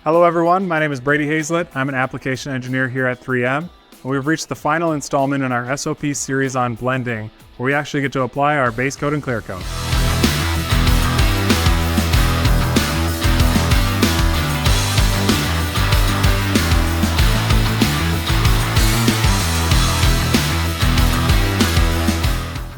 Hello everyone, my name is Brady Hazlett. I'm an application engineer here at 3M. And we've reached the final installment in our SOP series on blending, where we actually get to apply our base coat and clear coat.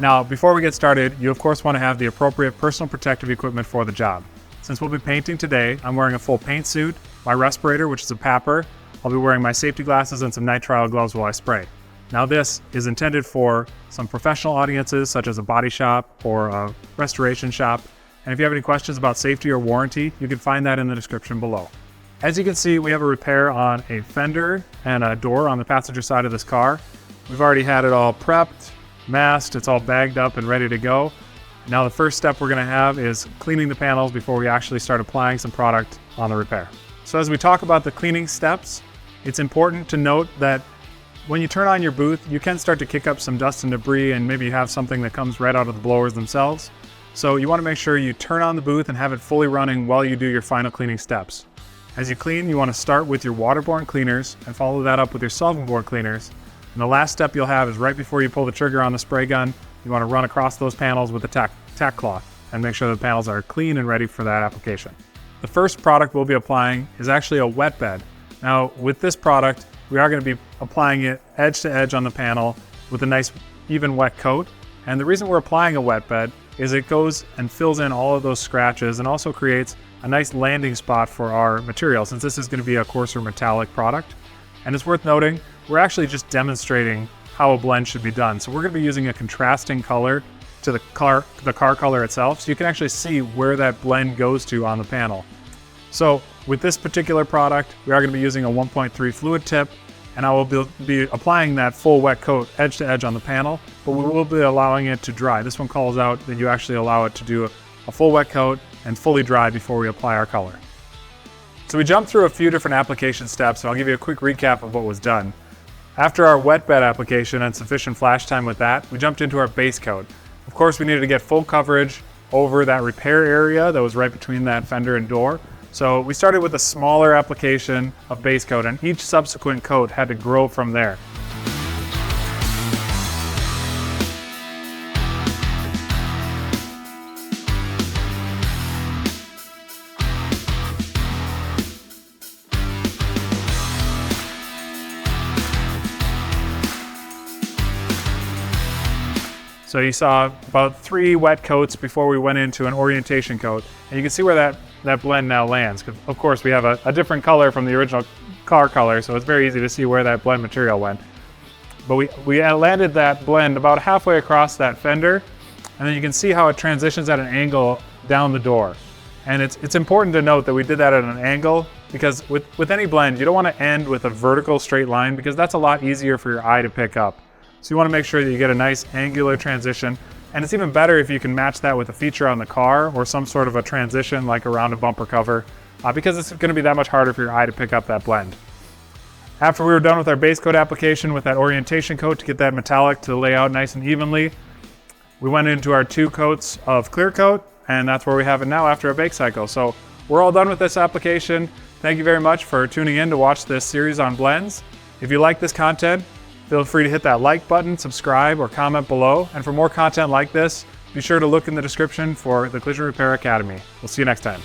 Now, before we get started, you of course want to have the appropriate personal protective equipment for the job. Since we'll be painting today, I'm wearing a full paint suit, my respirator, which is a PAPR. I'll be wearing my safety glasses and some nitrile gloves while I spray. Now this is intended for some professional audiences such as a body shop or a restoration shop. And if you have any questions about safety or warranty, you can find that in the description below. As you can see, we have a repair on a fender and a door on the passenger side of this car. We've already had it all prepped, masked, it's all bagged up and ready to go. Now the first step we're going to have is cleaning the panels before we actually start applying some product on the repair. So as we talk about the cleaning steps, it's important to note that when you turn on your booth, you can start to kick up some dust and debris, and maybe you have something that comes right out of the blowers themselves. So you want to make sure you turn on the booth and have it fully running while you do your final cleaning steps. As you clean, you want to start with your waterborne cleaners and follow that up with your solvent-borne cleaners. And the last step you'll have is right before you pull the trigger on the spray gun, you want to run across those panels with a tack cloth and make sure the panels are clean and ready for that application. The first product we'll be applying is actually a wet bed. Now with this product, we are going to be applying it edge to edge on the panel with a nice even wet coat. And the reason we're applying a wet bed is it goes and fills in all of those scratches and also creates a nice landing spot for our material, since this is going to be a coarser metallic product. And it's worth noting, we're actually just demonstrating how a blend should be done. So we're going to be using a contrasting color to the car color itself, so you can actually see where that blend goes to on the panel. So with this particular product, we are going to be using a 1.3 fluid tip, and I will be applying that full wet coat edge to edge on the panel, but we will be allowing it to dry. This one calls out that you actually allow it to do a full wet coat and fully dry before we apply our color. So we jumped through a few different application steps, so I'll give you a quick recap of what was done. After our wet bed application and sufficient flash time with that, we jumped into our base coat. Of course, we needed to get full coverage over that repair area that was right between that fender and door. So we started with a smaller application of base coat, and each subsequent coat had to grow from there. So you saw about 3 wet coats before we went into an orientation coat. And you can see where that blend now lands. Of course, we have a different color from the original car color, so it's very easy to see where that blend material went. But we landed that blend about halfway across that fender, and then you can see how it transitions at an angle down the door. And it's important to note that we did that at an angle, because with any blend, you don't want to end with a vertical straight line, because that's a lot easier for your eye to pick up. So you want to make sure that you get a nice angular transition, and it's even better if you can match that with a feature on the car or some sort of a transition like around a bumper cover, because it's going to be that much harder for your eye to pick up that blend. After we were done with our base coat application with that orientation coat to get that metallic to lay out nice and evenly, we went into our 2 coats of clear coat, and that's where we have it now after a bake cycle. So we're all done with this application. Thank you very much for tuning in to watch this series on blends. If you like this content, feel free to hit that like button, subscribe, or comment below. And for more content like this, be sure to look in the description for the Collision Repair Academy. We'll see you next time.